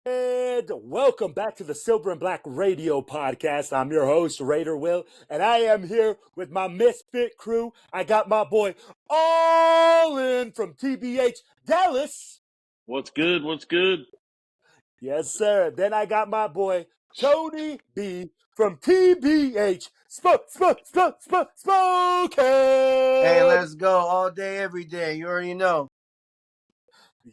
And welcome back to the Silver and Black Radio Podcast. I'm your host, Raider Will, and I am here with my Misfit crew. I got my boy All In from TBH Dallas. What's good? What's good? Yes, sir. Then I got my boy Tony B from TBH Spoken. Hey, let's go all day, every day. You already know.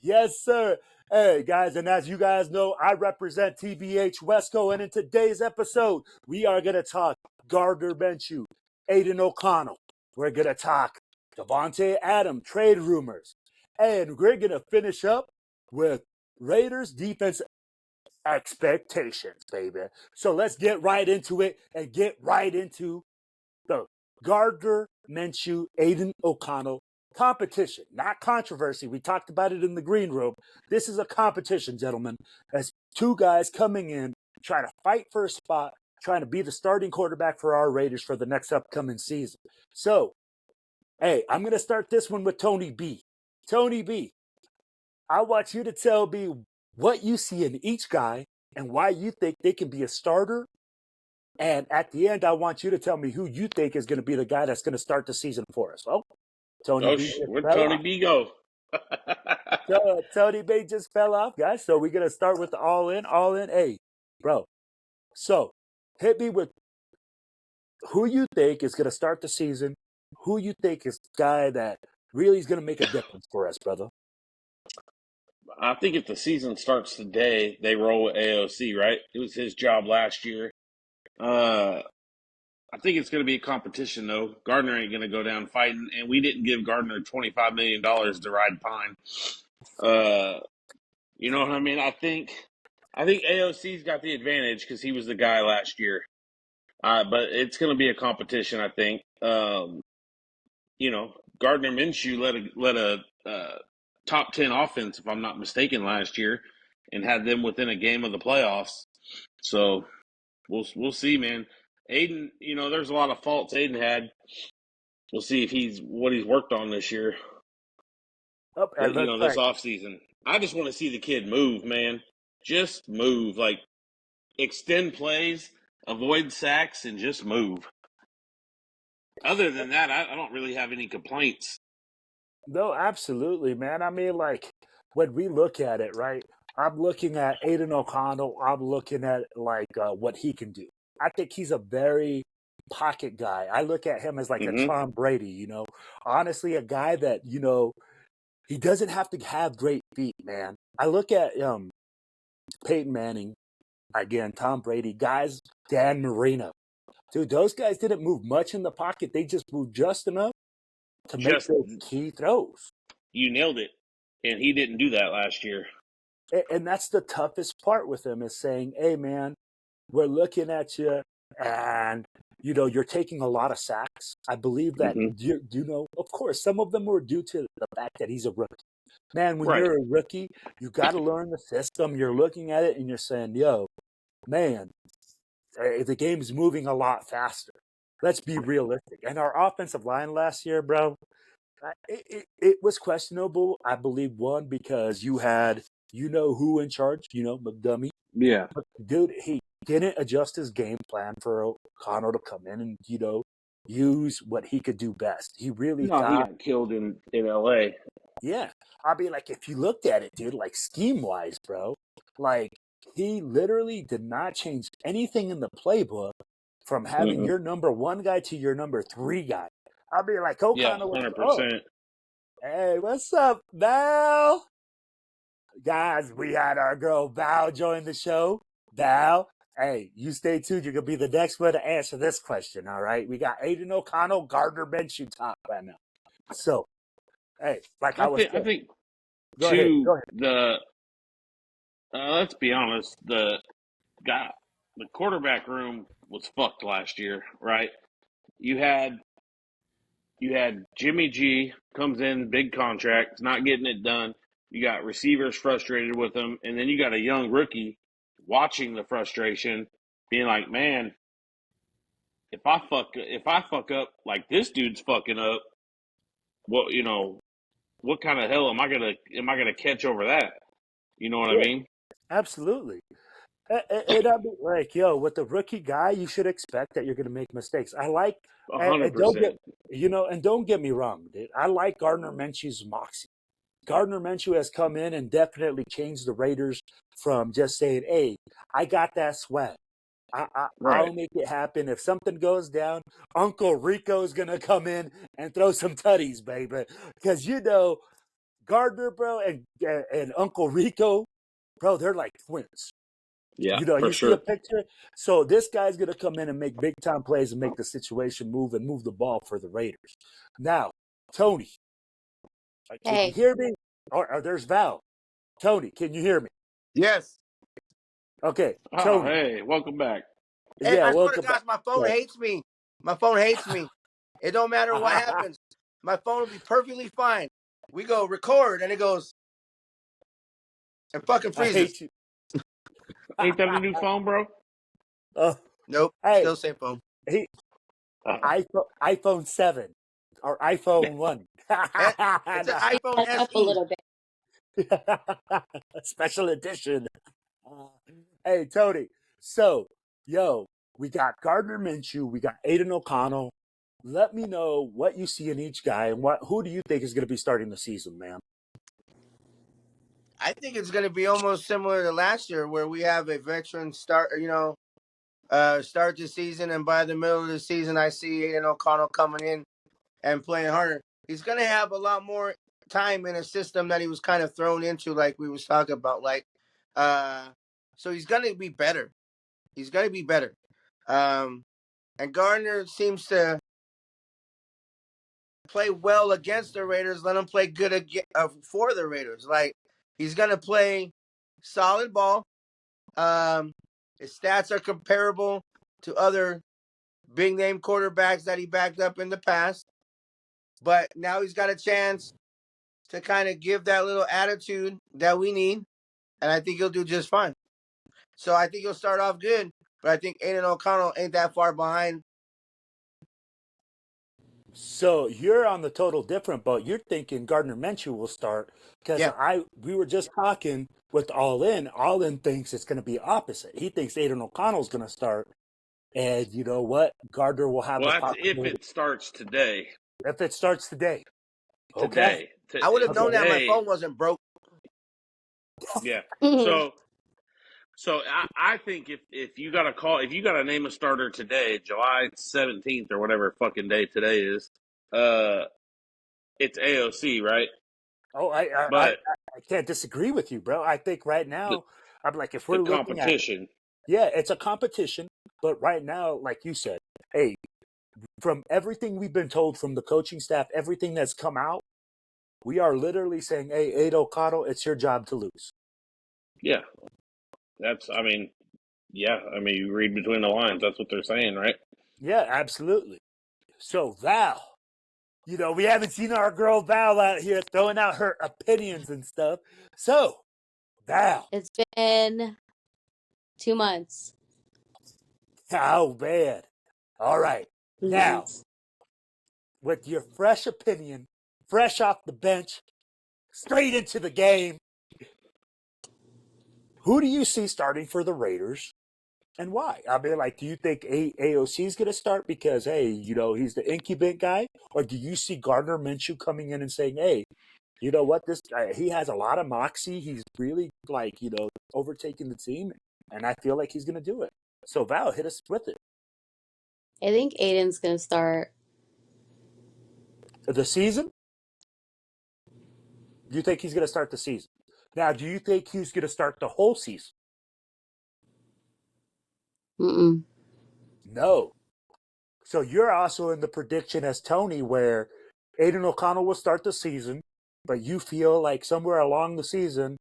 Yes, sir. Hey, guys, and as you guys know, I represent TBH Wesco, and in today's episode, we are going to talk Gardner Minshew, Aiden O'Connell. We're going to talk Devonte Adams, trade rumors, and we're going to finish up with Raiders defense expectations, baby. So let's get right into it and get right into the Gardner Minshew, Aiden O'Connell competition, not controversy. We talked about it in the green room. This is a competition, gentlemen, as two guys coming in, trying to fight for a spot, trying to be the starting quarterback for our Raiders for the next upcoming season. So, hey, I'm going to start this one with Tony B. Tony B, I want you to tell me what you see in each guy and why you think they can be a starter. And at the end, I want you to tell me who you think is going to be the guy that's going to start the season for us. Well, Tony B just Where'd fell Tony off. B go? Tony B just fell off, guys. So we're going to start with the all in. Hey, bro. So hit me with who you think is going to start the season, who you think is the guy that really is going to make a difference for us, brother. I think if the season starts today, they roll with AOC, right? It was his job last year. I think it's going to be a competition, though. Gardner ain't going to go down fighting, and we didn't give Gardner $25 million to ride Pine. You know what I mean? I think AOC's got the advantage because he was the guy last year. But it's going to be a competition, I think. Gardner Minshew led a top 10 offense, if I'm not mistaken, last year, and had them within a game of the playoffs. So we'll see, man. Aiden, there's a lot of faults Aiden had. We'll see if what he's worked on this year. This offseason. I just want to see the kid move, man. Just move. Like, extend plays, avoid sacks, and just move. Other than that, I don't really have any complaints. No, absolutely, man. I mean, like, when we look at it, right, I'm looking at Aiden O'Connell. I'm looking at, what he can do. I think he's a very pocket guy. I look at him as like a Tom Brady, Honestly, a guy that, he doesn't have to have great feet, man. I look at Peyton Manning, again, Tom Brady, guys, Dan Marino. Dude, those guys didn't move much in the pocket. They just moved just enough to make those key throws. You nailed it. And he didn't do that last year. And that's the toughest part with him, is saying, hey, man, we're looking at you and, you're taking a lot of sacks. I believe that, of course, some of them were due to the fact that he's a rookie. Man, when you're a rookie, you got to learn the system. You're looking at it and you're saying, yo, man, the game's moving a lot faster. Let's be realistic. And our offensive line last year, bro, it was questionable. I believe, one, because you had, who in charge, McDummy. Yeah. But, dude, he didn't adjust his game plan for O'Connell to come in and, use what he could do best. He really thought he got killed in LA. Yeah. I mean, like, if you looked at it, dude, like, scheme-wise, bro, like, he literally did not change anything in the playbook from having your number one guy to your number three guy. I mean, like, O'Connell was 100%. Hey, what's up, Val? Guys, we had our girl Val join the show. Val, hey, you stay tuned. You're going to be the next one to answer this question, all right? We got Aiden O'Connell, Gardner Minshew top right now. So, hey, like I think go ahead. Let's be honest, the quarterback room was fucked last year, right? You had Jimmy G comes in, big contract, not getting it done. You got receivers frustrated with him, and then you got a young rookie watching the frustration, being like, man, if I fuck up like this dude's fucking up, what kind of hell am I gonna catch over that? You know what I mean? Absolutely. And I mean, like, yo, with the rookie guy, you should expect that you're going to make mistakes. I like, and don't get, 100%. and don't get me wrong, dude. I like Gardner Minshew's moxie. Gardner Minshew has come in and definitely changed the Raiders from just saying, "Hey, I got that swag. I'll Right. make it happen. If something goes down, Uncle Rico's gonna come in and throw some tutties, baby." Because Gardner, bro, and Uncle Rico, bro, they're like twins. Yeah, for You see a sure. picture. So this guy's gonna come in and make big time plays and make the situation move and move the ball for the Raiders. Now, Tony, can you Hey, hear me? Or there's Val. Tony, can you hear me? Yes. Okay, Oh, Tony. hey, welcome back. Hey, Yeah, I swear to welcome back. gosh, my phone hates me. My phone hates me. It don't matter what happens. My phone will be perfectly fine. We go record and it goes and fucking I freezes. hate you. Ain't that a new phone, bro? Oh, Nope. hey, Still same phone. he Uh, iPhone 7 or iPhone 1. It's an iPhone back up a SE. little bit. Special edition. Uh, hey, Tony. So, yo, we got Gardner Minshew, we got Aiden O'Connell. Let me know what you see in each guy and who do you think is going to be starting the season, man? I think it's going to be almost similar to last year, where we have a veteran start. Start the season, and by the middle of the season, I see Aiden O'Connell coming in and playing harder. He's going to have a lot more time in a system that he was kind of thrown into, like we was talking about. So he's going to be better. He's going to be better. And Gardner seems to play well against the Raiders. Let him play good for the Raiders. Like, he's going to play solid ball. His stats are comparable to other big name quarterbacks that he backed up in the past. But now he's got a chance to kind of give that little attitude that we need. And I think he'll do just fine. So I think he'll start off good. But I think Aiden O'Connell ain't that far behind. So you're on the total different boat. You're thinking Gardner Minshew will start because Yeah. we were just talking with All In. All In thinks it's going to be opposite. He thinks Aiden O'Connell's going to start, and you know what? Gardner will have well, the that's if possibility it starts today. if it starts today. Okay. Today. I would have known that my Today. phone wasn't broke. Yeah. Mhm. So I think if you got to call, if you got to name a starter today, July 17th or whatever fucking day today is, it's AOC, right? Oh, But I can't disagree with you, bro. I think right the, now, I'm like, if the we're looking at, competition, yeah, it's a competition, but right now, like you said, hey, from everything we've been told from the coaching staff, everything that's come out, we are literally saying, hey, Aiden O'Connell, it's your job to lose. yeah, I mean, yeah, I mean, you read between the lines, that's what they're saying, right? Yeah, absolutely. So, Val, we haven't seen our girl Val out here throwing out her opinions and stuff. So, Val, It's been 2 months. how bad? All right. 2 Now, months. with your fresh opinion, fresh off the bench, straight into the game, who do you see starting for the Raiders and why? I mean, like, do you think AOC is going to start because, hey, he's the incubant guy? Or do you see Gardner Minshew coming in and saying, hey, you know what? This guy, he has a lot of moxie. He's really, like, overtaking the team. And I feel like he's going to do it. So, Val, hit us with it. I think Aiden's gonna start. The season? Do you think he's going to start the season? Now, do you think he's going to start the whole season? Mm-mm. No. So you're also in the prediction as Tony where Aiden O'Connell will start the season, but you feel like somewhere along the season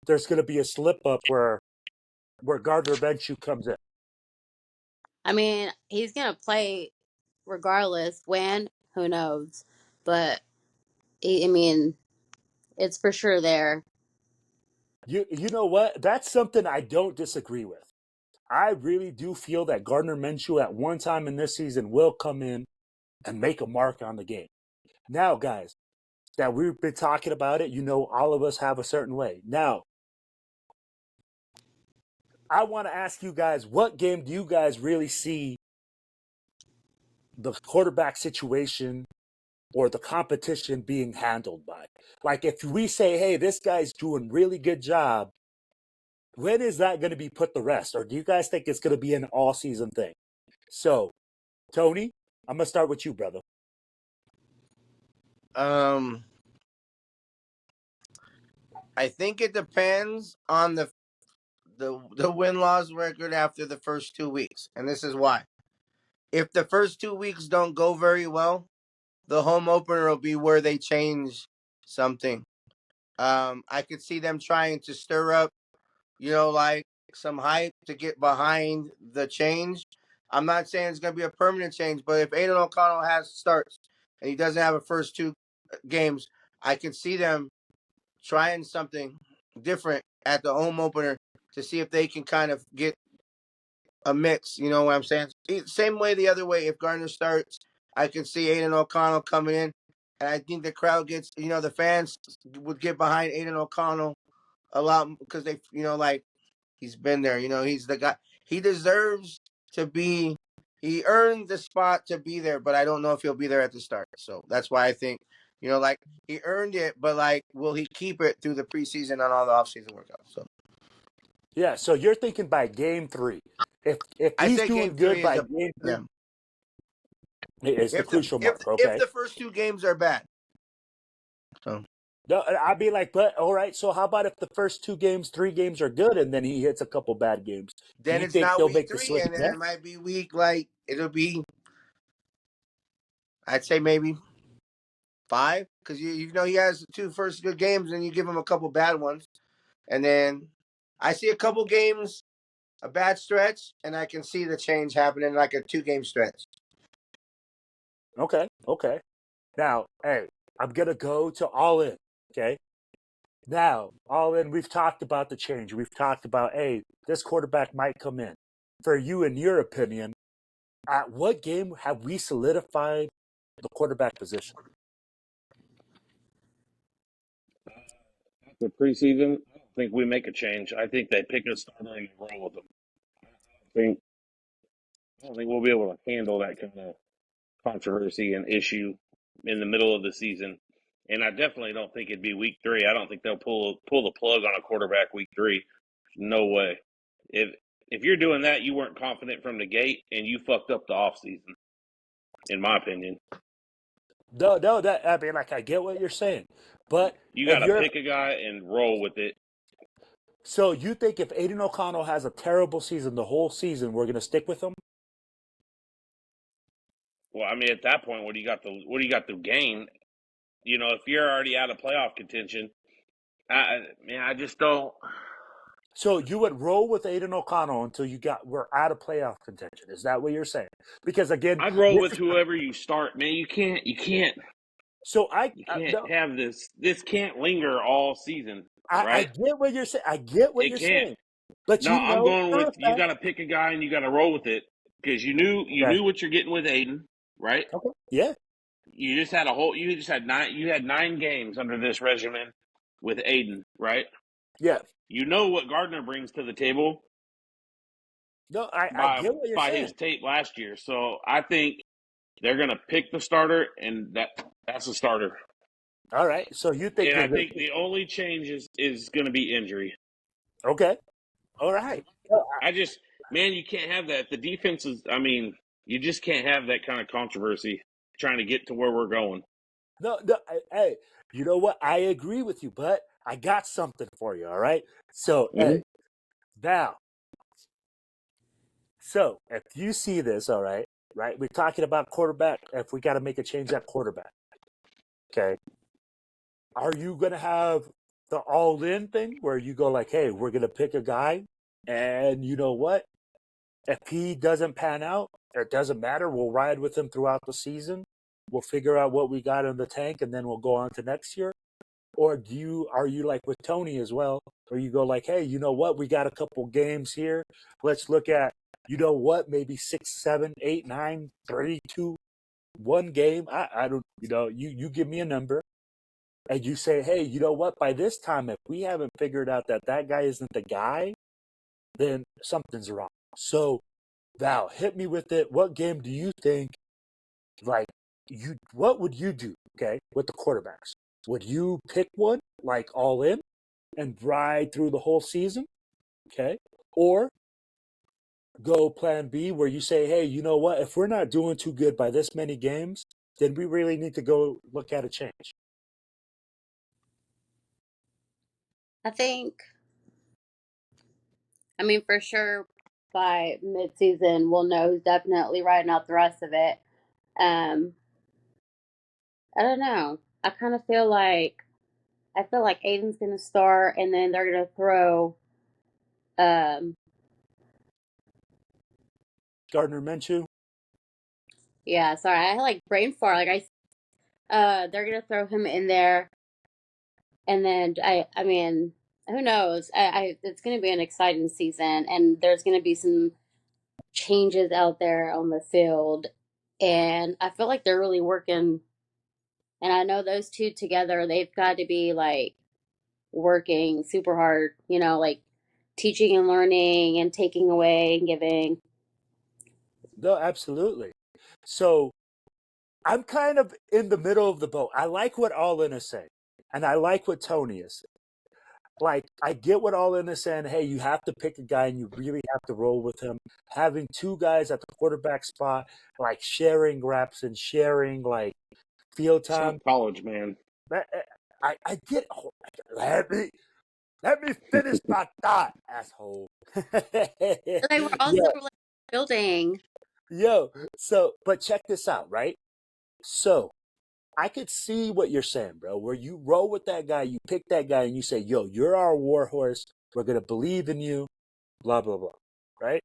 there's going to be a slip up where Gardner Minshew comes in. I mean, he's gonna play regardless. When? Who knows? But I mean, it's for sure there. You know what? That's something I don't disagree with. I really do feel that Gardner Minshew at one time in this season will come in and make a mark on the game. Now, guys, that we've been talking about it, all of us have a certain way. Now, I want to ask you guys, what game do you guys really see the quarterback situation or the competition being handled by? Like, if we say, hey, this guy's doing really good job, when is that going to be put to rest? Or do you guys think it's going to be an all-season thing? So, Tony, I'm going to start with you, brother. I think it depends on the win-loss record after the first 2 weeks, and this is why. If the first 2 weeks don't go very well, the home opener will be where they change something. I could see them trying to stir up, like some hype to get behind the change. I'm not saying it's going to be a permanent change, but if Aiden O'Connell starts and he doesn't have a first 2 games, I could see them trying something different at the home opener to see if they can kind of get a mix. You know what I'm saying? Same way the other way. If Gardner starts, I can see Aiden O'Connell coming in, and I think the crowd gets, the fans would get behind Aiden O'Connell a lot because they, like he's been there. He's the guy. He deserves to be. He earned the spot to be there, but I don't know if he'll be there at the start. So that's why I think, like he earned it, but like, will he keep it through the preseason and all the offseason workouts? So Yeah, so you're thinking by game 3. If I he's say doing game good 3 is by the game 3, yeah. it's the If the crucial if mark, if okay? the first 2 games are bad, so No, I'd be like, but all right, so how about if the first 2 games, 3 games are good and then he hits a couple bad games? Do then you it's think not they'll week make the 3, switch and then then? it might be week like it'll be. I'd say maybe 5 because he has the 2 first good games, and you give him a couple bad ones, and then I see a couple games, a bad stretch, and I can see the change happening like a 2-game stretch. Okay, okay. Now, hey, I'm going to go to all in, okay? Now, all in, we've talked about the change. We've talked about, hey, this quarterback might come in. For you, in your opinion, at what game have we solidified the quarterback position? The preseason, I don't think we make a change. I think they pick a starter and roll with them. think I don't think we'll be able to handle that kind of controversy and issue in the middle of the season. And I definitely don't think it'd be week 3. I don't think they'll pull the plug on a quarterback week 3. No way. If you're doing that, you weren't confident from the gate, and you fucked up the offseason, in my opinion. No, that I mean, like I get what you're saying, but You got if to you're pick a guy and roll with it. so you think if Aiden O'Connell has a terrible season the whole season, we're gonna stick with him? Well, I mean, at that point, what do you got to gain? If you're already out of playoff contention, I just don't. So you would roll with Aiden O'Connell until we're out of playoff contention. Is that what you're saying? Because again, I'd roll with whoever you start, man. so You can't no, have this. This can't linger all season, I right? get what you're saying. I get what It you're can't. saying, but No, you I'm know going for with a you. fact. Got to pick a guy and you got to roll with it because you Okay. knew what you're getting with Aiden, right? Okay. Yeah. You just had 9 games under this regimen with Aiden, right? Yeah. You know what Gardner brings to the table No, I get what you're by saying. his tape last year. So I think they're gonna pick the starter, and that's a starter. All right. So you think And they're I gonna think the only change is going to be injury. okay? All right. I just, man, you can't have that. The defense is, I mean, you just can't have that kind of controversy trying to get to where we're going. No, hey, you know what? I agree with you, but I got something for you. All right. So Mm-hmm. hey, now, so if you see this, all right, right, we're talking about quarterback. If we got to make a change at quarterback, okay, are you gonna have the all-in thing where you go like, hey, we're gonna pick a guy, and you know what? If he doesn't pan out, it doesn't matter. We'll ride with him throughout the season. We'll figure out what we got in the tank, and then we'll go on to next year. Or are you like with Tony as well, where you go like, hey, you know what? We got a couple games here. Let's look at, you know what? Maybe 6, 7, 8, 9, 3, 2, 1 game. I don't, you give me a number, and you say, hey, you know what? By this time, if we haven't figured out that guy isn't the guy, then something's wrong. So, Val, hit me with it. What game do you think, like, what would you do, okay, with the quarterbacks? Would you pick one, like, all in and ride through the whole season, okay? Or go plan B where you say, hey, you know what? If we're not doing too good by this many games, then we really need to go look at a change. I mean, for sure, by midseason, we'll know who's definitely riding out the rest of it. Um, I don't know. I feel like Aiden's gonna start, and then they're gonna throw. Um, Gardner Minshew? yeah, sorry, I had like brain fart. They're gonna throw him in there, and then I mean, who knows? It's gonna be an exciting season, and there's gonna be some changes out there on the field, and I feel like they're really working. And I know those two together, they've got to be like working super hard, like teaching and learning and taking away and giving. No, absolutely. So I'm kind of in the middle of the boat. I like what All In is saying, and I like what Tony is saying. Like, I get what All In is saying. Hey, you have to pick a guy and you really have to roll with him. Having two guys at the quarterback spot, like sharing reps and sharing like field It's time. not college, man. I get. Let me finish my thought, asshole. They were also Yeah, like building. yo. So, but check this out, right? So I could see what you're saying, bro. Where you roll with that guy, you pick that guy, and you say, "Yo, you're our war horse. We're gonna believe in you." Blah blah blah. Right?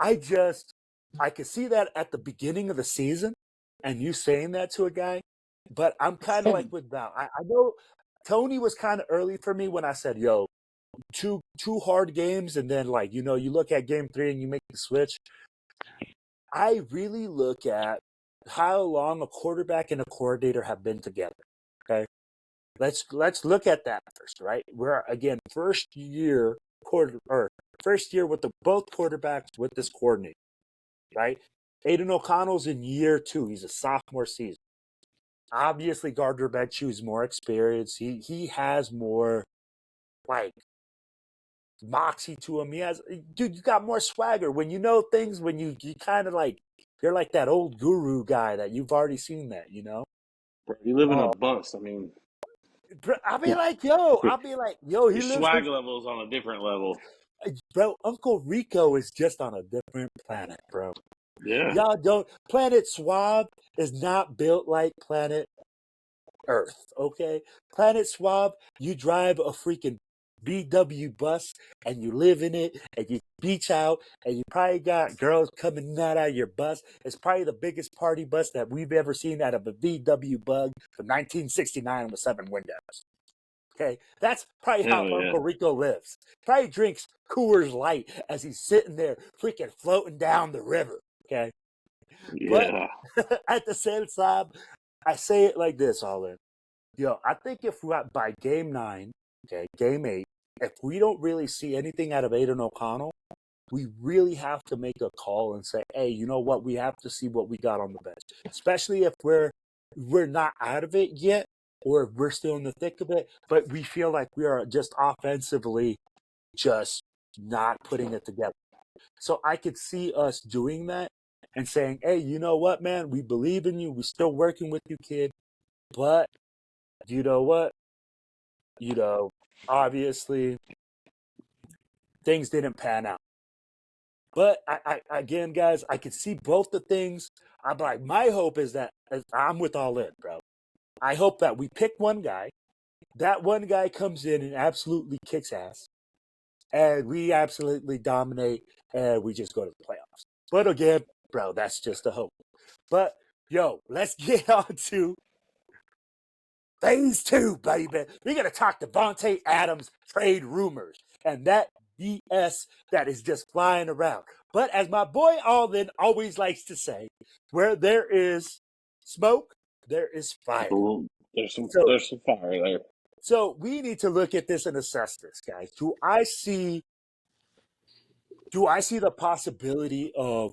I could see that at the beginning of the season, and you saying that to a guy. But I'm kind of like with Val. I know Tony was kind of early for me when I said, "Yo, two hard games," and then like you look at game 3 and you make the switch. I really look at how long a quarterback and a coordinator have been together. Okay, let's look at that first, right? We're again first year with both quarterbacks with this coordinator, right? Aiden O'Connell's in year 2; he's a sophomore season. Obviously, Gardner Minshew is more experienced. He has more like moxie to him. Dude, you got more swagger when you know things. When you kind of like you're like that old guru guy that you've already seen that, Bro, you live in a Oh, bus. I mean, I'll be like, yo, he your lives swag with, level is on a different level. bro. Uncle Rico is just on a different planet, bro. Yeah. Y'all don't. Planet Swab is not built like Planet Earth, okay? Planet Swab, you drive a freaking VW bus and you live in it and you beach out and you probably got girls coming out of your bus. It's probably the biggest party bus that we've ever seen out of a VW Bug from 1969 with 7 windows. Okay, that's probably how Hell yeah. Uncle Rico lives. Probably drinks Coors Light as he's sitting there freaking floating down the river. Okay, but Yeah. at the same time, I say it like this, all in. Yo, I think if we by game 9, okay, game 8, if we don't really see anything out of Aiden O'Connell, we really have to make a call and say, hey, you know what? We have to see what we got on the bench, especially if we're not out of it yet, or we're still in the thick of it, but we feel like we are just offensively just not putting it together. So I could see us doing that and saying, hey, you know what, man? We believe in you. We're still working with you, kid. But you know what? Obviously things didn't pan out. But I again, guys, I can see both the things. I'm like, my hope is that I'm with All In, bro. I hope that we pick one guy. That one guy comes in and absolutely kicks ass. And we absolutely dominate and we just go to the playoffs. But again, bro, that's just a hope. But yo, let's get on to Phase 2, baby. We're going to talk Devonte Adams trade rumors and that BS that is just flying around. But as my boy Alden always likes to say, where there is smoke, there is fire. There's some fire there. So we need to look at this and assess this, guys. Do I see Do I see the possibility of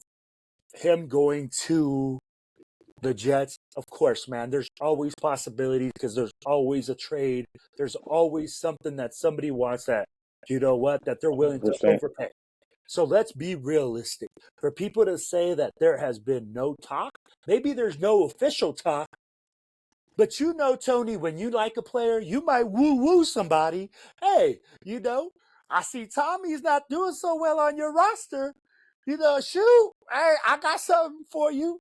him going to the Jets? Of course, man. There's always possibilities because there's always a trade. There's always something that somebody wants that, you know what, that they're willing to 100%. overpay. So let's be realistic. For people to say that there has been no talk, maybe there's no official talk, but you know, Tony, when you like a player, you might woo-woo somebody. Hey, you know, I see Tommy's not doing so well on your roster. You know, shoot, hey, I got something for you.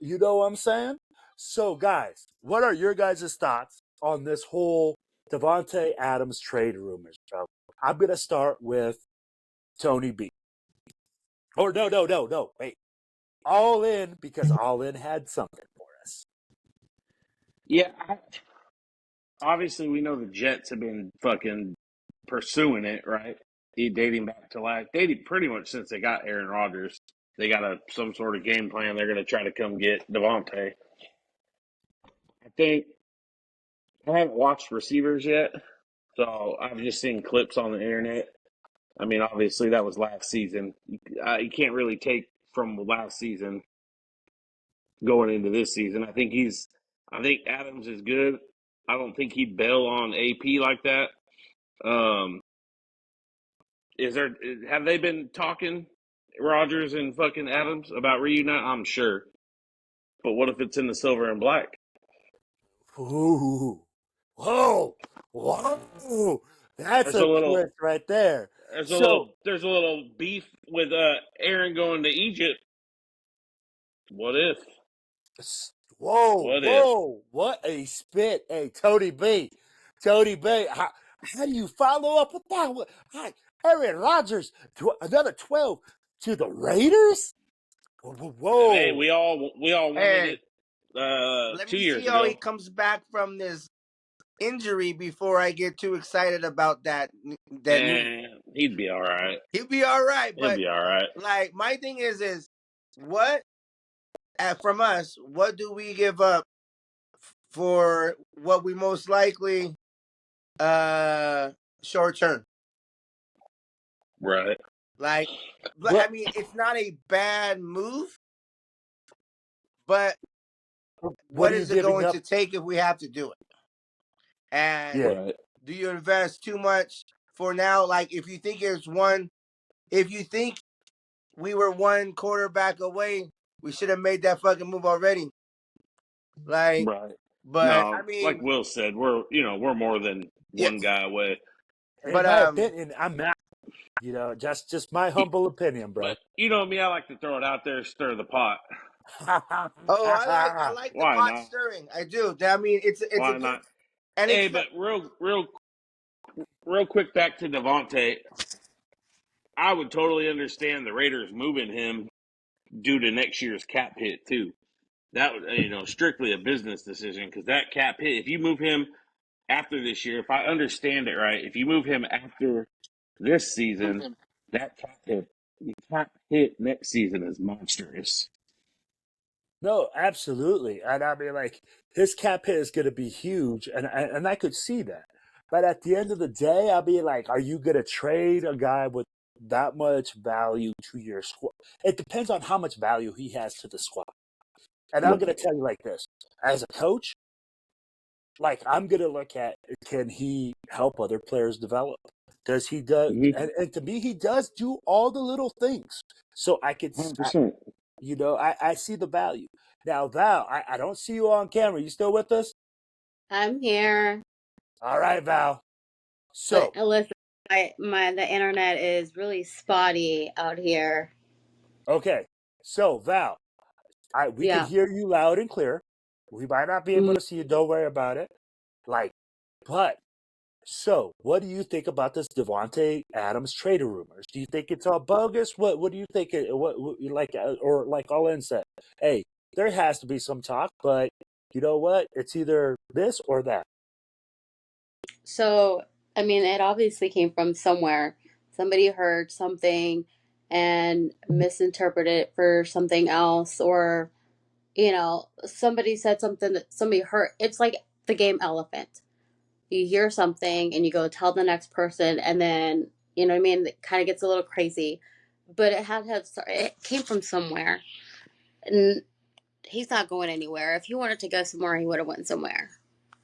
You know what I'm saying? So, guys, what are your guys' thoughts on this whole Devonte Adams trade rumors, bro? I'm going to start with Tony B. Or no. Wait. All In, because All In had something for us. Yeah, obviously we know the Jets have been fucking pursuing it, right? Dating back to dating pretty much since they got Aaron Rodgers. They got some sort of game plan. They're going to try to come get Devontae. I think I haven't watched receivers yet, so I've just seen clips on the internet. I mean, obviously that was last season. You can't really take from last season going into this season. I think Adams is good. I don't think he'd bail on AP like that. Have they been talking, Rodgers and fucking Adams, about reuniting? I'm sure. But what if it's in the silver and black? Ooh. Whoa. Whoa. That's There's a a little twist right there. there's a So, little beef with Aaron going to Egypt. What if? What if? What a spit. Hey, Tony B. How do you follow up with that one? Aaron Rodgers, another 12 to the Raiders? Hey, Whoa. we all wanted Hey, it let 2 me see years how he ago. comes back from this injury before I get too excited about that news. He'd be all right. He'll be all right, He'll but be all right. like my thing is what from us? What do we give up for what we most likely short term? Right. Like, I What mean, it's not a bad move, but what what are you is it giving going up? to take if we have to do it? And Yeah. Right. do you invest too much for now? Like, if you think we were one quarterback away, we should have made that fucking move already. Like, Right. but I No, like mean, Will said, we're more than one yes, guy away. In but my opinion, I'm not. Just my humble opinion, bro. But you know me, I like to throw it out there, stir the pot. oh, I like the Why pot not? stirring. I do. I mean, it's a Why good, not? and Hey, it's not. but real quick back to Devontae. I would totally understand the Raiders moving him due to next year's cap hit too. That would, strictly a business decision because that cap hit. If you move him after this year, if I understand it right, if you move him after this season, that cap hit next season is monstrous. No, absolutely. And I mean, like, his cap hit is going to be huge, and I could see that. But at the end of the day, I'll be like, are you going to trade a guy with that much value to your squad? It depends on how much value he has to the squad. And I'm going to tell you like this: as a coach, like, I'm going to look at, can he help other players develop? Does he do? Mm-hmm. And to me, he does do all the little things. So I could, 100%. I see the value. Now, Val, I don't see you on camera. You still with us? I'm here. All right, Val. So, Listen, the internet is really spotty out here. okay. So, Val, we can Yeah. hear you loud and clear. We might not be able Mhm. to see you. Don't worry about it. Like, but so, what do you think about this Devonte Adams trader rumors? Do you think it's all bogus? What do you think? Or like All In said, hey, there has to be some talk, but you know what? It's either this or that. So, I mean, it obviously came from somewhere. Somebody heard something and misinterpreted it for something else, or, somebody said something that somebody heard. It's like the game Elephant. You hear something and you go tell the next person, and then, you know what I mean? It kind of gets a little crazy. but it came from somewhere, and he's not going anywhere. If he wanted to go somewhere, he would have went somewhere.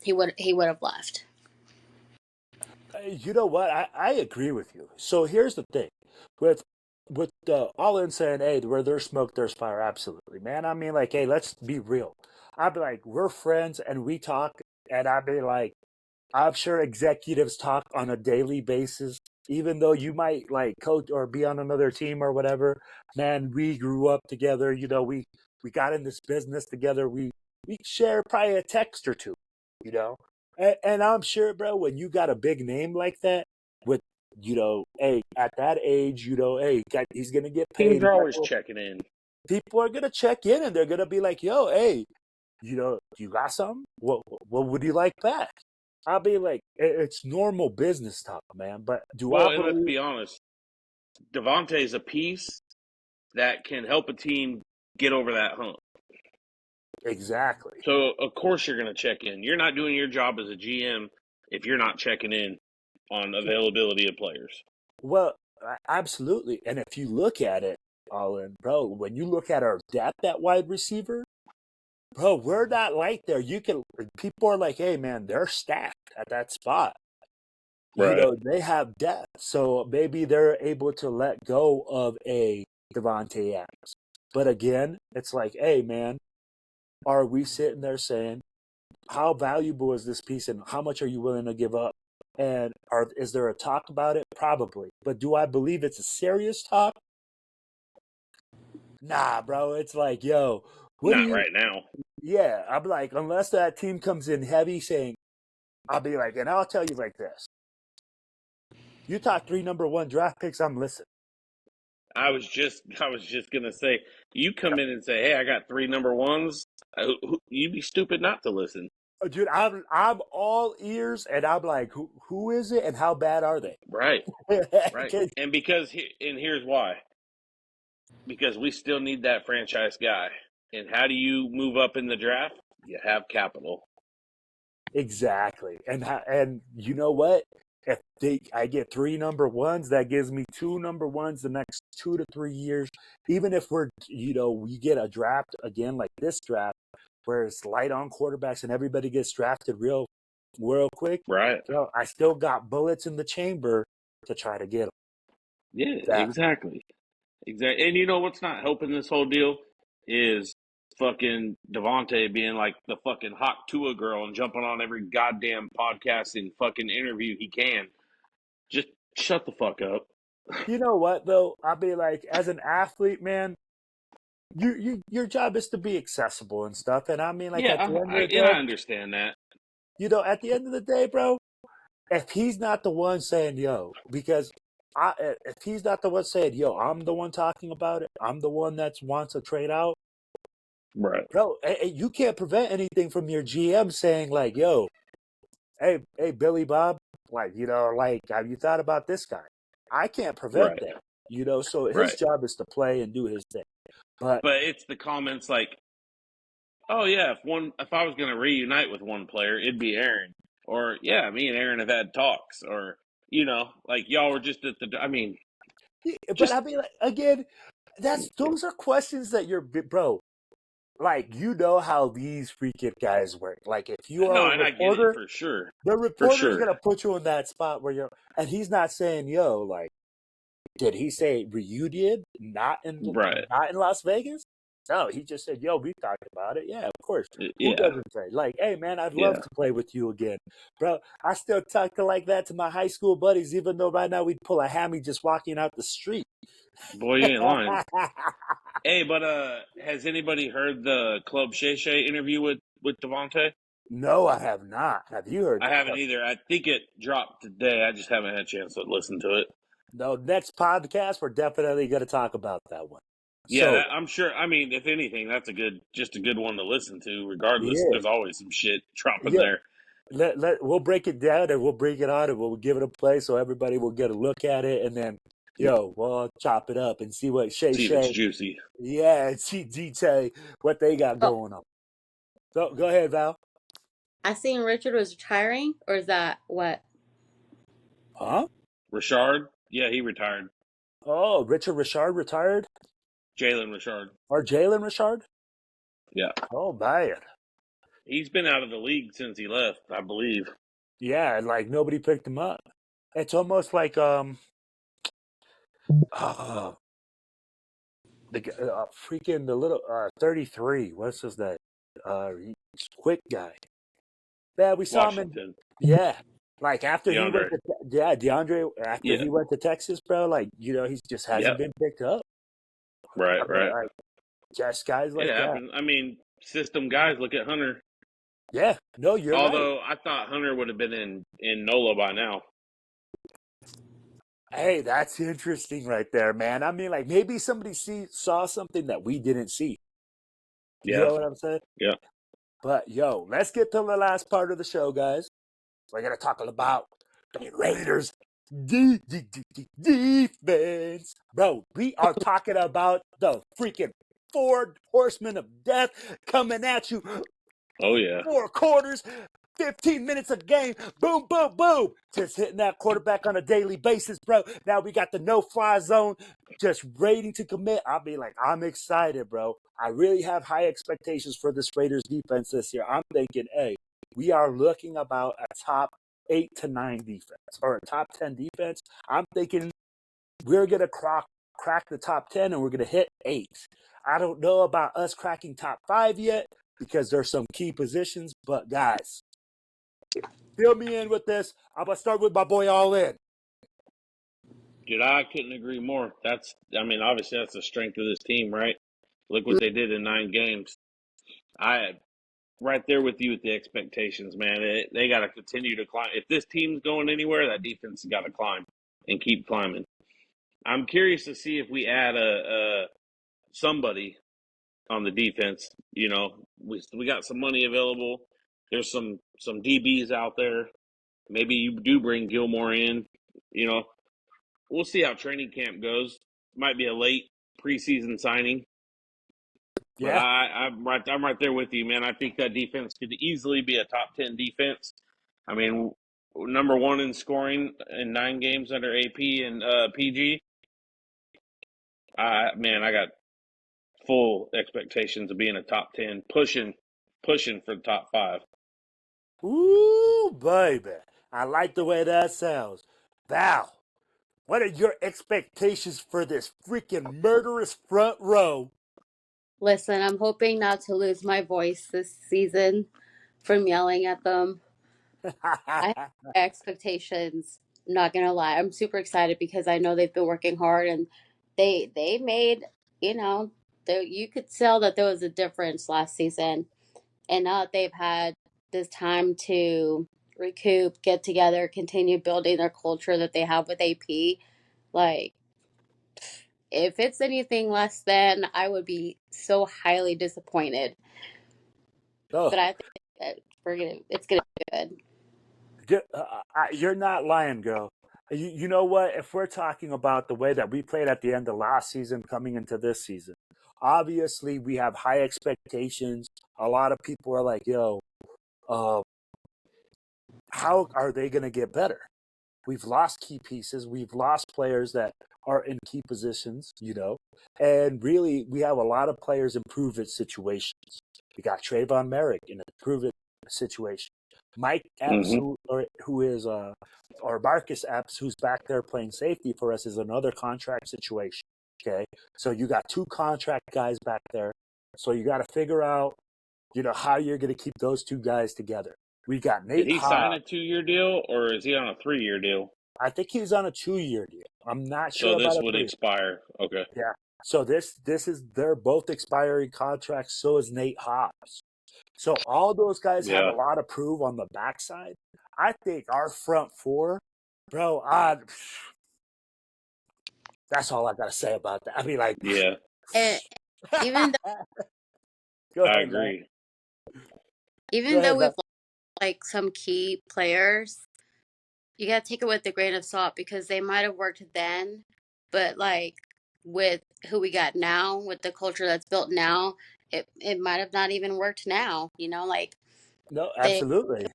He would have left. You know what? I agree with you. So here's the thing, with all in saying, hey, where there's smoke, there's fire. Absolutely, man. I mean, like, hey, let's be real. I'd be like, we're friends and we talk, and I'd be like, I'm sure executives talk on a daily basis, even though you might like coach or be on another team or whatever. Man, we grew up together. We got in this business together. We share probably a text or two. You know, and I'm sure, bro, when you got a big name like that, with hey, at that age, hey, he's gonna get Teams paid. are always checking in. People are gonna check in and they're gonna be like, yo, hey, you got something? What would you like back? I'll be like, it's normal business talk, man. But do I Well, and let's believe be honest, Devante is a piece that can help a team get over that hump. exactly? So, of course, you're going to check in. You're not doing your job as a GM if you're not checking in on availability of players. Well, absolutely. And if you look at it, Olin, bro, when you look at our depth at wide receiver, bro, we're not like there. People are like, hey, man, they're stacked at that spot. Right. They have depth. So maybe they're able to let go of a Devonte Adams. But again, it's like, hey, man, are we sitting there saying, how valuable is this piece and how much are you willing to give up? And is there a talk about it? Probably. But do I believe it's a serious talk? Nah, bro. It's like, yo, Not right now. Yeah, I'm like, unless that team comes in heavy saying, I'll be like, and I'll tell you like this. You talk 3 number 1 draft picks, I'm listening. I was just gonna say, you come in and say, "Hey, I got 3 number 1s." You'd be stupid not to listen. Dude, I'm all ears, and I'm like, who is it, and how bad are they? Right. Right. And here's why. Because we still need that franchise guy. And how do you move up in the draft? You have capital. Exactly, and you know what? If I get 3 number 1s, that gives me 2 number 1s the next 2 to 3 years. Even if we get a draft again like this draft, where it's light on quarterbacks and everybody gets drafted real quick. Right. So I still got bullets in the chamber to try to get them. Yeah, exactly. And you know what's not helping this whole deal is fucking Devonte being like the fucking hot Tua girl and jumping on every goddamn podcast and fucking interview he can. Just shut the fuck up. You know what though? I'll be like, as an athlete, man, your job is to be accessible and stuff. And I mean, like, at the end of the day, I understand that. at the end of the day, bro, if he's not the one saying yo, because if he's not the one saying yo, I'm the one talking about it. I'm the one that wants to trade out. Right. Bro, you can't prevent anything from your GM saying like, yo, hey, Billy Bob, like, have you thought about this guy? I can't prevent Right. that, so his Right. job is to play and do his thing. But it's the comments like, oh yeah, if I was going to reunite with one player, it'd be Aaron. Or yeah, me and Aaron have had talks. Or like y'all were just at the. I mean, but I mean, like, again, those are questions that bro. Like, how these freaking guys work. Like, if you are a reporter, I get it for sure. the reporter is gonna put you in that spot where and he's not saying, yo, like, did he say reunion? Not in Las Vegas? No, he just said, yo, we talked about it. Yeah, of course. Who doesn't say? Like, hey, man, I'd love to play with you again. Bro, I still talk like that to my high school buddies, even though right now we'd pull a hammy just walking out the street. Boy, you ain't lying. Hey, but has anybody heard the Club Shay Shay interview with Devonte? No, I have not. Have you heard? I haven't either. I think it dropped today. I just haven't had a chance to listen to it. No, next podcast, we're definitely going to talk about that one. Yeah, I'm sure. I mean, if anything, that's just a good one to listen to. Regardless, there's always some shit dropping there. We'll break it down and we'll bring it on and we'll give it a play so everybody will get a look at it, and then we'll chop it up and see what Shay if it's juicy. Yeah, and see DTAE what they got going on. So go ahead, Val. I seen Richard was retiring, or is that what? Huh? Richard? Yeah, he retired. Oh, Richard Richard retired? Jalen Richard. Or Jalen Richard? Yeah. Oh, man. He's been out of the league since he left, I believe. Yeah, like nobody picked him up. It's almost like freaking the little 33. What's his name? He's a quick guy. Yeah, we saw him in. Washington. Yeah, like after he DeAndre. went to DeAndre after Yeah. he went to Texas, bro. Like he just hasn't been picked up. Right, right. Like, just guys like It that. happens. I mean, system guys look at Hunter. Yeah, no, you're right. Although I thought Hunter would have been in NOLA by now. Hey, that's interesting right there, man. I mean, like maybe somebody saw something that we didn't see. Yeah. You know what I'm saying? Yeah. But let's get to the last part of the show, guys. We're gonna talk about the Raiders defense, bro. We are talking about the freaking 4 horsemen of death coming at you. Oh yeah. 4 quarters, 15 minutes a game. Boom, boom, boom. Just hitting that quarterback on a daily basis, bro. Now we got the no-fly zone just waiting to commit. I'm excited, bro. I really have high expectations for this Raiders defense this year. I'm thinking, hey, we are looking about a top 8 to 9 defense or a top 10 defense. I'm thinking we're going to crack the top 10 and we're going to hit 8. I don't know about us cracking top 5 yet because there's some key positions, but guys, fill me in with this. I'm going to start with my boy All In. Dude, I couldn't agree more. Obviously that's the strength of this team, right? Look what they did in 9 games. Right there with you with the expectations, man. They got to continue to climb. If this team's going anywhere, that defense has got to climb and keep climbing. I'm curious to see if we add somebody on the defense. You know, we got some money available. There's some DBs out there. Maybe you do bring Gilmore in. You know, we'll see how training camp goes. Might be a late preseason signing. But Yeah. I'm right there with you, man. I think that defense could easily be a top 10 defense. I mean, number 1 in scoring in 9 games under AP and PG. I got full expectations of being a top 10, pushing for the top 5. Ooh, baby. I like the way that sounds. Val, what are your expectations for this freaking murderous front row? Listen, I'm hoping not to lose my voice this season from yelling at them. I have expectations. Not gonna lie, I'm super excited because I know they've been working hard and they made you could tell that there was a difference last season, and now that they've had this time to recoup, get together, continue building their culture that they have with AP, like if it's anything less than, I would be so highly disappointed. Oh, But I think that it's gonna be good. you're not lying, girl. You know what? If we're talking about the way that we played at the end of last season coming into this season, obviously we have high expectations. A lot of people are like, yo, how are they going to get better? We've lost key pieces. We've lost players that are in key positions, and really we have a lot of players in prove-it situations. We got Trayvon Merrick in a prove-it situation. Mike Epps, who is or Marcus Epps, who's back there playing safety for us, is another contract situation. Okay, so you got 2 contract guys back there. So you got to figure out, how you're going to keep those 2 guys together. We got Nate. Did he sign a 2-year deal or is he on a 3-year deal? I think he's on a 2-year deal. I'm not sure. So this about would expire. Okay. Yeah. So they're both expiring contracts. So is Nate Hobbs. So all those guys have a lot to prove on the backside. I think our front 4, bro. That's all I gotta say about that. I mean, like, And even though, I agree. Even though we've lost some key players, you gotta take it with a grain of salt because they might have worked then, but with who we got now, with the culture that's built now, it might have not even worked now. No, absolutely.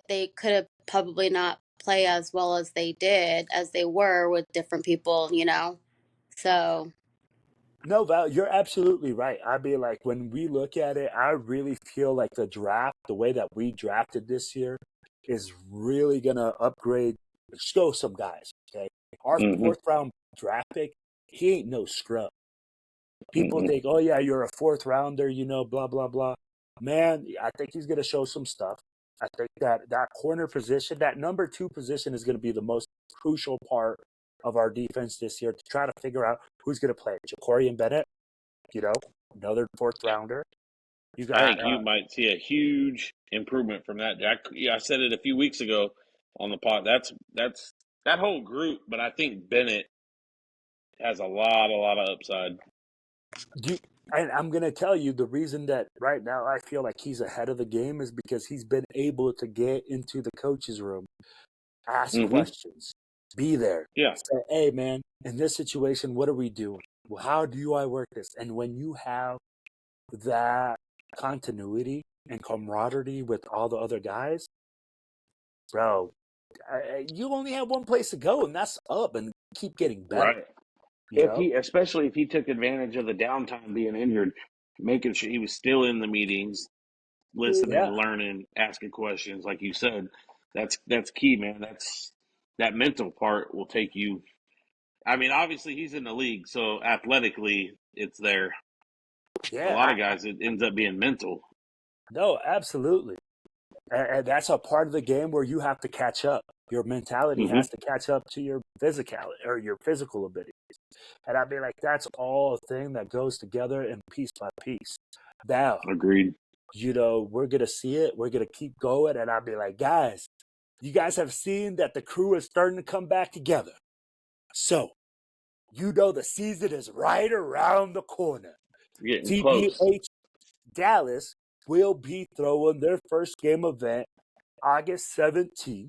They could have probably not play as well as they did, as they were with different people, So No, Val, you're absolutely right. I mean, like when we look at it, I really feel like the draft, the way that we drafted this year, is really gonna upgrade, show some guys. Okay, our Mm-hmm. fourth round draft pick, he ain't no scrub. People Mm-mm. think, oh yeah, you're a fourth rounder, blah blah blah. Man, I think he's gonna show some stuff. I think that corner position, that number 2 position, is gonna be the most crucial part of our defense this year to try to figure out who's gonna play. Ja'Cory Bennett, another fourth rounder. You I got think you might see a huge improvement from that. I said it a few weeks ago on the pod. That's that whole group, but I think Bennett has a lot of upside. and I'm gonna tell you the reason that right now I feel like he's ahead of the game is because he's been able to get into the coach's room, ask Mm-hmm. questions, be there, Yeah, say, hey man, in this situation, what are we doing? Well, how do I work this? And when you have that continuity and camaraderie with all the other guys, bro, you only have one place to go, and that's up and keep getting better. right. Especially if he took advantage of the downtime being injured, making sure he was still in the meetings, listening, Yeah, learning, asking questions, like you said, that's key, man. That mental part will take you. I mean, obviously he's in the league, so athletically it's there. A lot yeah. of guys, it ends up being mental. No, absolutely. And that's a part of the game where you have to catch up. Your mentality Mm-hmm. has to catch up to your physicality or your physical abilities. And I mean, like, that's all a thing that goes together in piece by piece. Now, Agreed. we're going to see it. We're going to keep going. And I'll be like, guys, you guys have seen that the crew is starting to come back together. So, the season is right around the corner. You're getting close. TBH Dallas will be throwing their first game event August 17th.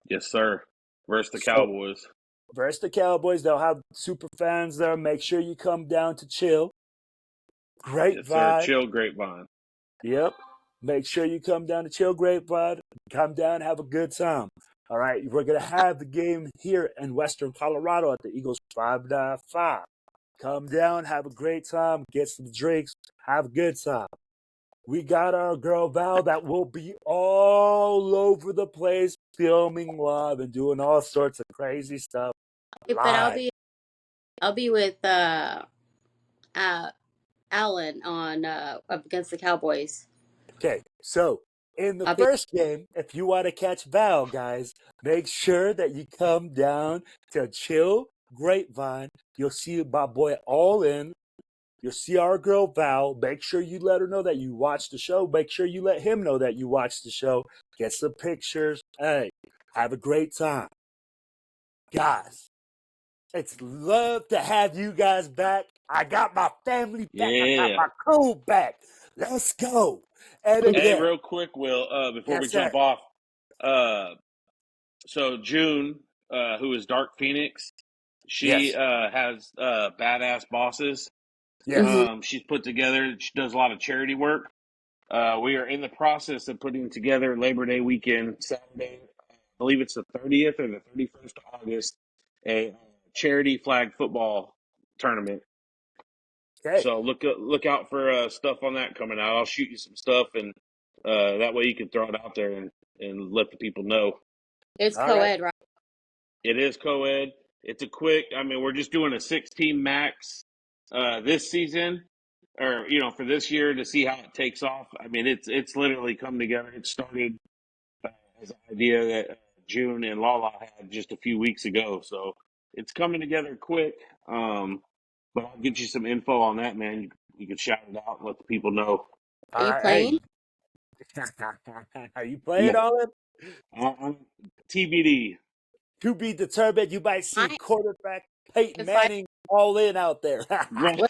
Yes, sir. Versus the So, Cowboys. versus the Cowboys, they'll have super fans there. Make sure you come down to chill. Yes, sir. Grapevine. Chill grapevine. Yep. Make sure you come down to chill Grapevine. Come down, have a good time. All right. We're going to have the game here in Western Colorado at the Eagles 595. Come down, have a great time, get some drinks, have a good time. We got our girl Val that will be all over the place filming live and doing all sorts of crazy stuff but live. I'll be with Allen on up against the Cowboys. Okay, so in the I'll be first game, if you want to catch Val, guys, make sure that you come down to Chill Grapevine. You'll see my boy All In. You'll see our girl Val. Make sure you let her know that you watched the show. Make sure you let him know that you watched the show. Get some pictures. Hey, have a great time. Guys, it's love to have you guys back. I got my family back. I got Yeah. my crew back. Let's go. And Hey, again, real quick, Will, before we yes, sir. jump off, so June, who is Dark Phoenix, she Yes. has badass bosses. Yes. She's put together. She does a lot of charity work. We are in the process of putting together Labor Day weekend, Saturday. I believe it's the 30th or the 31st of August, a charity flag football tournament. Okay. So look out for stuff on that coming out. I'll shoot you some stuff, and that way you can throw it out there and let the people know. It's All right. co-ed, right? It is co-ed. It's a quick. I mean, we're just doing a 16 max this season, or for this year to see how it takes off. I mean, it's literally come together. It started as an idea that June and Lala had just a few weeks ago, so it's coming together quick. But I'll get you some info on that, man. You can shout it out and let the people know. Are you Hey. playing? Are you playing Yeah, all it? I'm TBD. To be determined. You might see I quarterback Peyton if I Manning all in out there. Right.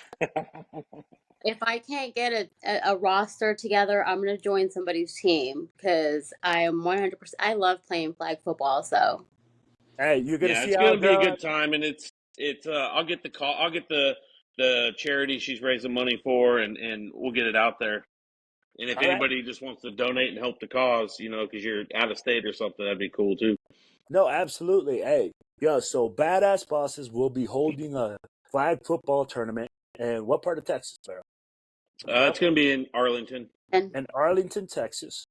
if I can't get a roster together, I'm gonna join somebody's team because I am 100%. I love playing flag football, so Hey, you're gonna Yeah, see it's our gonna be a girl. good time, and it's. I'll get the call. I'll get the charity she's raising money for, and we'll get it out there. And if All right. anybody just wants to donate and help the cause, because you're out of state or something, that'd be cool too. No, absolutely. Hey, so Badass Bosses will be holding a flag football tournament. And what part of Texas, bro? It's going to be in Arlington. And In Arlington, Texas.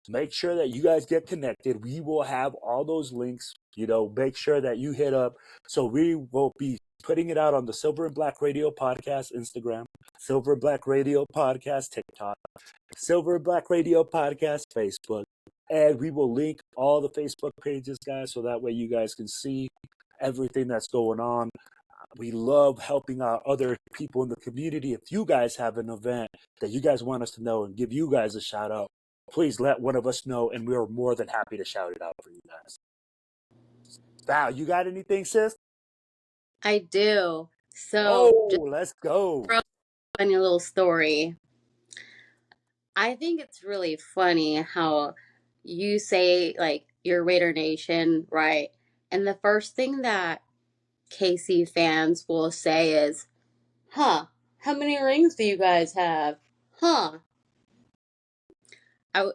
Make sure that you guys get connected. We will have all those links. Make sure that you hit up. So we will be putting it out on the Silver and Black Radio Podcast Instagram, Silver and Black Radio Podcast TikTok, Silver and Black Radio Podcast Facebook. And we will link all the Facebook pages, guys, so that way you guys can see everything that's going on. We love helping out other people in the community. If you guys have an event that you guys want us to know and give you guys a shout out, please let one of us know, and we're more than happy to shout it out for you guys. Val, you got anything, sis? I do. So, just Let's go. a funny little story. I think it's really funny how you say, like, you're Raider Nation, right? And the first thing that KC fans will say is, huh, how many rings do you guys have? Huh. I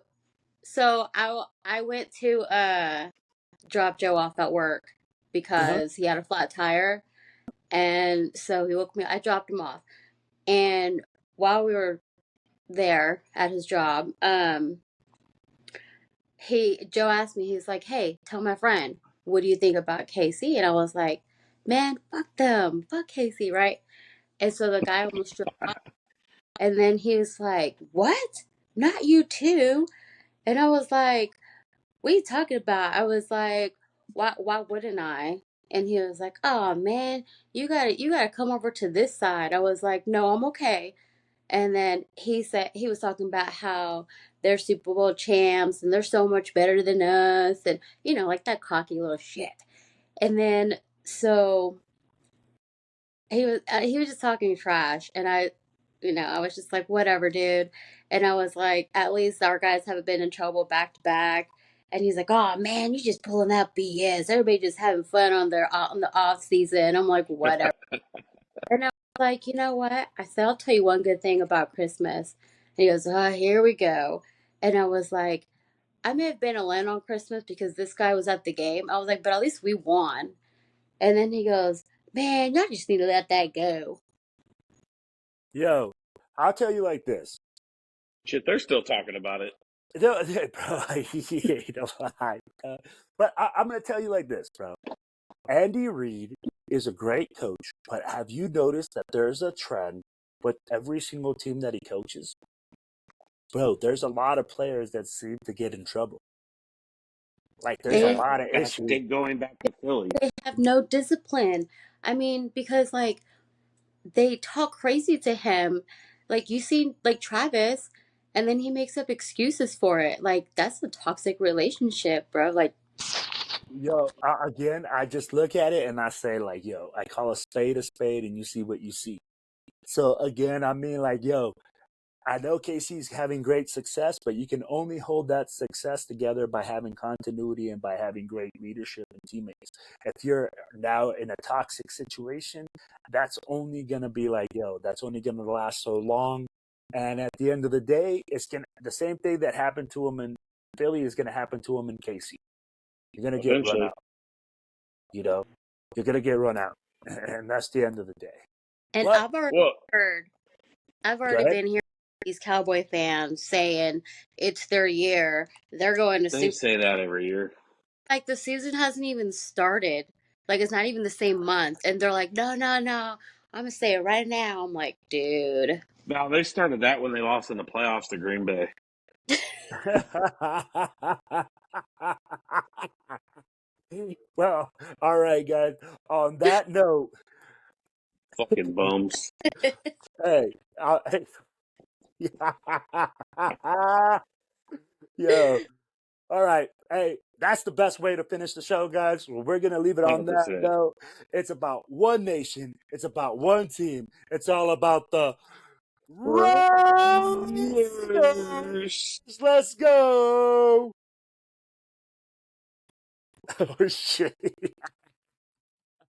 went to drop Joe off at work because he had a flat tire. And so he woke me up. I dropped him off. And while we were there at his job, Joe asked me, he's like, hey, tell my friend, what do you think about KC? And I was like, man, fuck them. Fuck KC, right? And so the guy almost drove off. And then he was like, what? Not you too? And I was like, what are you talking about? I was like, why wouldn't I? And he was like, oh man, you gotta come over to this side. I was like, no, I'm okay. And then he said he was talking about how they're Super Bowl champs and they're so much better than us, and like that cocky little shit. And then so he was just talking trash, and I was just like, whatever, dude. And I was like, at least our guys haven't been in trouble back to back. And he's like, oh man, you just pulling that BS. Everybody just having fun on the off season. I'm like, whatever. And I was like, you know what? I said, I'll tell you one good thing about Christmas. And he goes, oh, here we go. And I was like, I may have been alone on Christmas because this guy was at the game. I was like, but at least we won. And then he goes, man, y'all just need to let that go. Yo, I'll tell you like this. Shit, they're still talking about it. Bro, but I'm going to tell you like this, bro. Andy Reid is a great coach, but have you noticed that there's a trend with every single team that he coaches? Bro, there's a lot of players that seem to get in trouble. Like, there's a lot of issues. Going back to Philly. They have no discipline. I mean, because, like, they talk crazy to him. Like, you see, like, Travis, and then he makes up excuses for it. Like, that's a toxic relationship, bro. Like, Yo, again, I just look at it and I say, like, yo, I call a spade, and you see what you see. So, again, I mean, like, yo, I know KC's having great success, but you can only hold that success together by having continuity and by having great leadership and teammates. If you're now in a toxic situation, that's only going to be like, yo, that's only going to last so long. And at the end of the day, the same thing that happened to him in Philly is going to happen to him in KC. You're going to get run out. You're going to get run out. And that's the end of the day. and But, I've already been hearing these Cowboy fans saying it's their year. They're going to They say that every year. Like, the season hasn't even started. Like, it's not even the same month. And they're like, no, I'm going to say it right now. I'm like, dude. No, they started that when they lost in the playoffs to Green Bay. Well, all right, guys. On that note, fucking bums. Hey, yo, all right. Hey, that's the best way to finish the show, guys. Well, we're gonna leave it on 100%. that note. It's about one nation. It's about one team. It's all about the Raiders. Let's go. Oh shit.